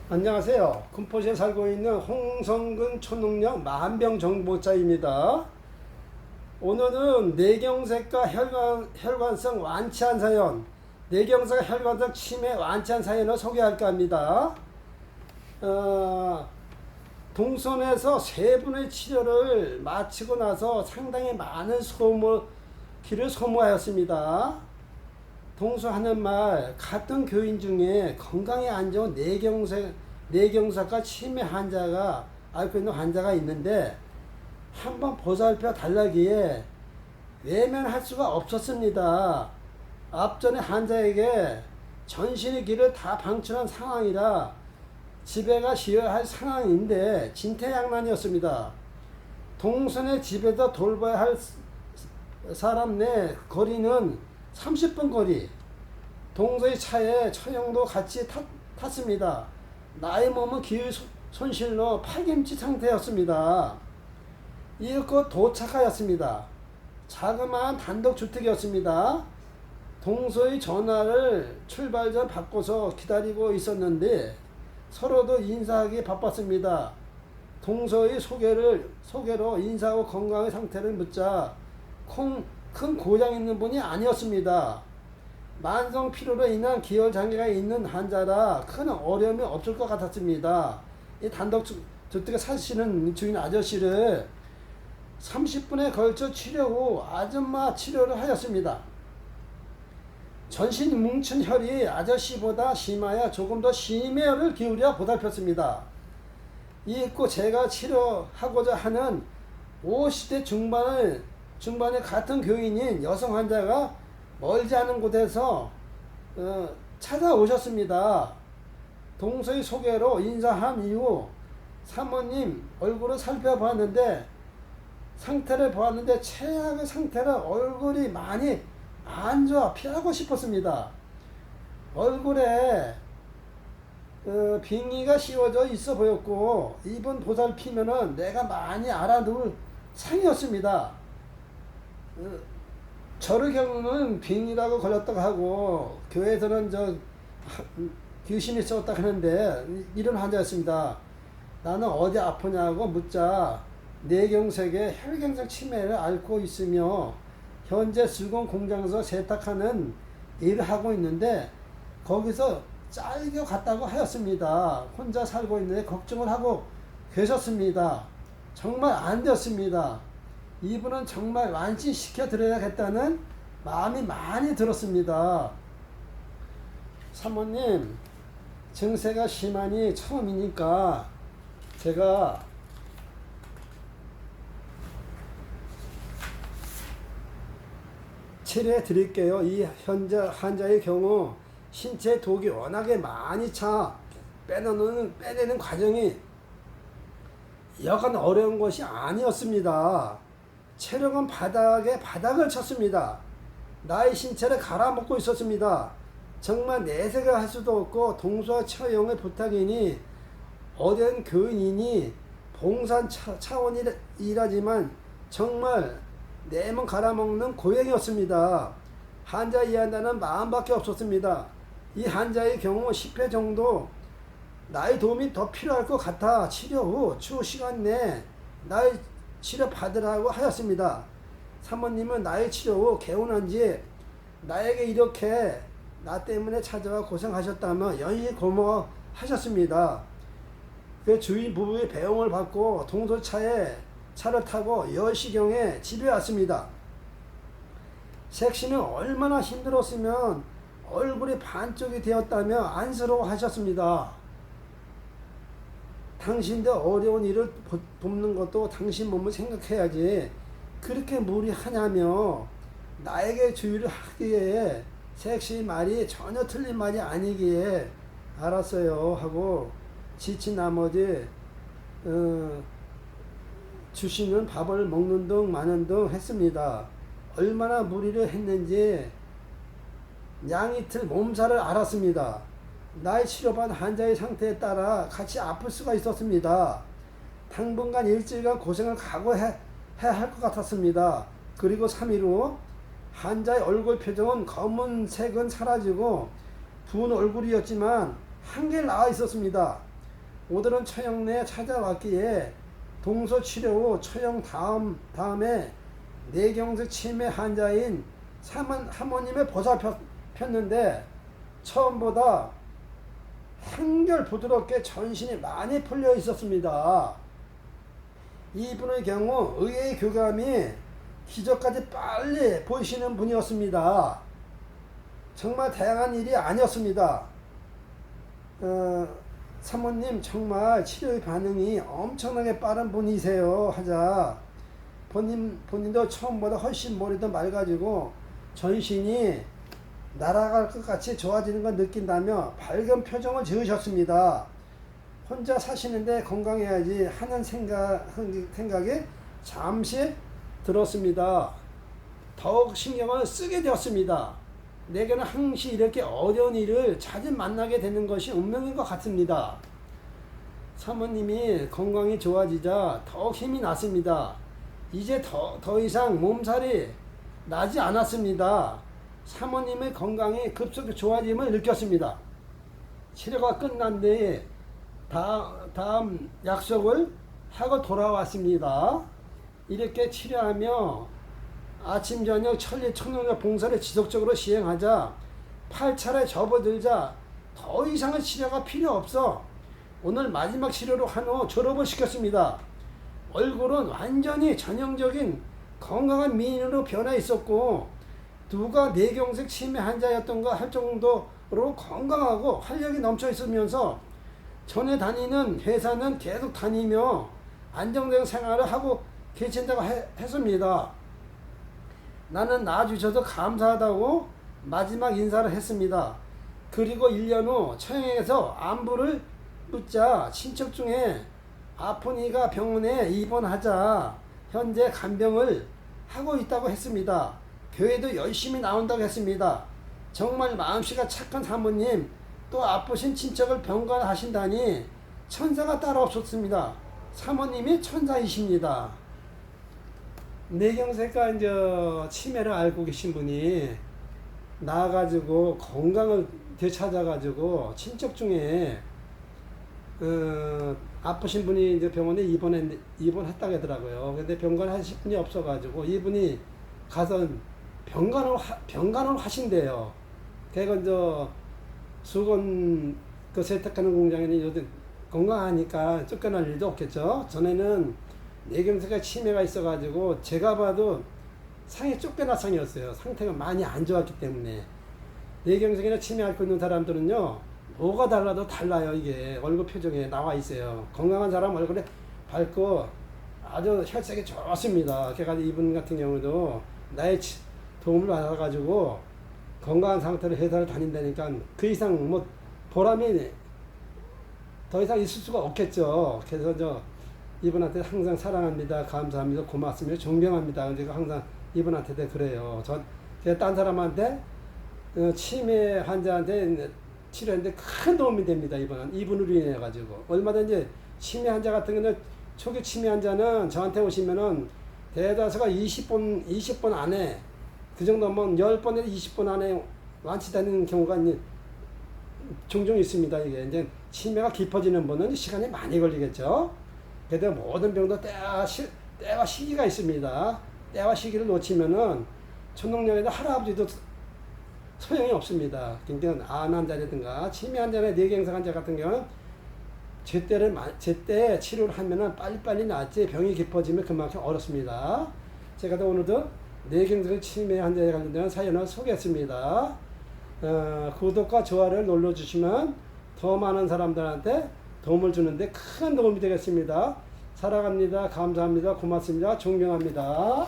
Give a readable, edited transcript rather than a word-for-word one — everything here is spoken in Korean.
안녕하세요. 군포시에 살고 있는 홍성근 초능력 만병정보자입니다. 오늘은 뇌경색과 혈관성 완치한 사연, 뇌경색과 혈관성 치매 완치한 사연을 소개할까 합니다. 동선에서 세 분의 치료를 마치고 나서 상당히 많은 기를 소모하였습니다. 동서하는 말, 같은 교인 중에 건강에 안 좋은 뇌경색과 치매 환자가 앓고 있는 환자가 있는데 한번 보살펴 달라기에 외면할 수가 없었습니다. 앞전에 환자에게 전신의 기를 다 방출한 상황이라 집에 가셔야 할 상황인데 진퇴양난이었습니다. 동선의 집에서 돌봐야 할 사람 내 거리는 30분 거리. 동서의 차에 처형도 같이 탔습니다. 나의 몸은 기의 손실로 파김치 상태였습니다. 이윽고 도착하였습니다. 자그마한 단독주택이었습니다. 동서의 전화를 출발 전 받고서 기다리고 있었는데 서로도 인사하기 바빴습니다. 동서의 소개로 인사하고 건강의 상태를 묻자 큰 고장 있는 분이 아니었습니다. 만성 피로로 인한 기혈 장애가 있는 환자라 큰 어려움이 없을 것 같았습니다. 이 단독 주택에 사시는 주인 아저씨를 30분에 걸쳐 치료 후 아줌마 치료를 하였습니다. 전신 뭉친 혈이 아저씨보다 심하여 조금 더 심혈을 기울여 보살폈습니다. 이윽고 제가 치료하고자 하는 50대 중반의 같은 교인인 여성 환자가 멀지 않은 곳에서 찾아오셨습니다. 동서의 소개로 인사한 이후 사모님 얼굴을 살펴보았는데 최악의 상태라 얼굴이 많이 안 좋아 피하고 싶었습니다. 얼굴에 빙의가 씌워져 있어 보였고 이분 보살피면은 내가 많이 알아둘 상이었습니다. 저를 경우는 빙이라고 걸렸다고 하고 교회에서는 귀신이 있었다 하는데 이런 환자였습니다. 나는 어디 아프냐고 묻자 뇌경색에 혈경색 치매를 앓고 있으며 현재 수건 공장에서 세탁하는 일을 하고 있는데 거기서 잘겨 갔다고 하였습니다. 혼자 살고 있는데 걱정을 하고 계셨습니다. 정말 안 되었습니다. 이분은 정말 완치시켜 드려야겠다는 마음이 많이 들었습니다. 사모님, 증세가 심하니 처음이니까 제가 치료해 드릴게요. 이 환자의 경우 신체 독이 워낙에 많이 차 빼내는 과정이 여간 어려운 것이 아니었습니다. 체력은 바닥을 쳤습니다. 나의 신체를 갈아먹고 있었습니다. 정말 내색을 할 수도 없고 동서와 처형의 부탁이니 어된 교인이니 봉산 차원이라지만 정말 내 몸 갈아먹는 고행이었습니다. 환자 이해한다는 마음밖에 없었습니다. 이 환자의 경우 10회 정도 나의 도움이 더 필요할 것 같아 치료 후 추후 시간 내에 나의 치료 받으라고 하였습니다. 사모님은 나의 치료 후 개운한지 나에게 이렇게 나 때문에 찾아와 고생하셨다며 연히 고마워하셨습니다. 그 주인 부부의 배웅을 받고 동서차에 차를 타고 10시경에 집에 왔습니다. 색시는 얼마나 힘들었으면 얼굴이 반쪽이 되었다며 안쓰러워하셨습니다. 당신들 어려운 일을 돕는 것도 당신 몸을 생각해야지 그렇게 무리하냐며 나에게 주의를 하기에 색시 말이 전혀 틀린 말이 아니기에 알았어요 하고 지친 나머지 주시는 밥을 먹는 등 마는 등 했습니다. 얼마나 무리를 했는지 양이틀 몸살을 앓았습니다. 나의 치료받은 환자의 상태에 따라 같이 아플 수가 있었습니다. 당분간 일주일간 고생을 각오해야 할 것 같았습니다. 그리고 3일 후 환자의 얼굴 표정은 검은색은 사라지고 부은 얼굴이었지만 한결 나아 있었습니다. 오늘은 처형내에 찾아왔기에 동서치료 후 처형 다음에 뇌경색 치매 환자인 사모님의 보살폈는데 처음보다 한결 부드럽게 전신이 많이 풀려 있었습니다. 이분의 경우 의외의 교감이 기적까지 빨리 보이시는 분이었습니다. 정말 다양한 일이 아니었습니다. 사모님 정말 치료의 반응이 엄청나게 빠른 분이세요 하자 본인도 처음보다 훨씬 머리도 맑아지고 전신이 날아갈 것 같이 좋아지는 걸 느낀다며 밝은 표정을 지으셨습니다. 혼자 사시는데 건강해야지 하는 생각이 잠시 들었습니다. 더욱 신경을 쓰게 되었습니다. 내게는 항시 이렇게 어려운 일을 자주 만나게 되는 것이 운명인 것 같습니다. 사모님이 건강이 좋아지자 더욱 힘이 났습니다. 이제 더 이상 몸살이 나지 않았습니다. 사모님의 건강이 급속히 좋아짐을 느꼈습니다. 치료가 끝난 뒤에 다음 약속을 하고 돌아왔습니다. 이렇게 치료하며 아침 저녁 천리 청룡력 봉사를 지속적으로 시행하자 8차례 접어들자 더 이상의 치료가 필요 없어 오늘 마지막 치료로 한 후 졸업을 시켰습니다. 얼굴은 완전히 전형적인 건강한 미인으로 변해 있었고 누가 뇌경색 치매 환자였던가 할 정도로 건강하고 활력이 넘쳐 있으면서 전에 다니는 회사는 계속 다니며 안정된 생활을 하고 계신다고 했습니다. 나는 낳아주셔서 감사하다고 마지막 인사를 했습니다. 그리고 1년 후 처형에서 안부를 묻자 친척 중에 아픈 이가 병원에 입원하자 현재 간병을 하고 있다고 했습니다. 교회도 열심히 나온다고 했습니다. 정말 마음씨가 착한 사모님, 또 아프신 친척을 병간하신다니 천사가 따로 없었습니다. 사모님이 천사이십니다. 뇌경색과 이제 치매를 앓고 계신 분이 나와가지고 건강을 되찾아가지고 친척 중에 아프신 분이 이제 병원에 입원했다고 하더라고요. 근데 병간하실 분이 없어가지고 이분이 가서 병간을 하신대요. 그래서 이제 수건 그 세탁하는 공장에는 요즘 건강하니까 쫓겨날 일도 없겠죠. 전에는 뇌경색과 치매가 있어가지고 제가 봐도 상에 쫓겨날 상이었어요. 상태가 많이 안 좋았기 때문에. 뇌경색이나 치매 앓고 있는 사람들은요 뭐가 달라도 달라요. 이게 얼굴 표정에 나와 있어요. 건강한 사람 얼굴에 밝고 아주 혈색이 좋습니다. 그래가지고 이분 같은 경우도 나의 도움을 받아가지고 건강한 상태로 회사를 다닌다니까 그 이상 뭐 보람이 더 이상 있을 수가 없겠죠. 그래서 이분한테 항상 사랑합니다, 감사합니다, 고맙습니다, 존경합니다. 근데 항상 이분한테도 그래요. 제가 딴 사람한테 치매 환자한테 치료했는데 큰 도움이 됩니다. 이분으로 인해 가지고 얼마든지 치매 환자 같은 경우는 초기 치매 환자는 저한테 오시면은 대다수가 20분 안에 그 정도면 10번에서 20분 안에 완치되는 경우가 종종 있습니다. 이게 이제 치매가 깊어지는 분은 시간이 많이 걸리겠죠. 그래도 모든 병도 때와 시기가 있습니다. 때와 시기를 놓치면은 초능력에도 할아버지도 소용이 없습니다. 그러니까 암 환자라든가 치매 환자나 뇌경색 환자 같은 경우는 제때 치료를 하면은 빨리빨리 낫지 병이 깊어지면 그만큼 어렵습니다. 제가 오늘도 뇌경색 치매 환자에 관련된 사연을 소개했습니다. 구독과 좋아요를 눌러주시면 더 많은 사람들한테 도움을 주는데 큰 도움이 되겠습니다. 사랑합니다. 감사합니다. 고맙습니다. 존경합니다.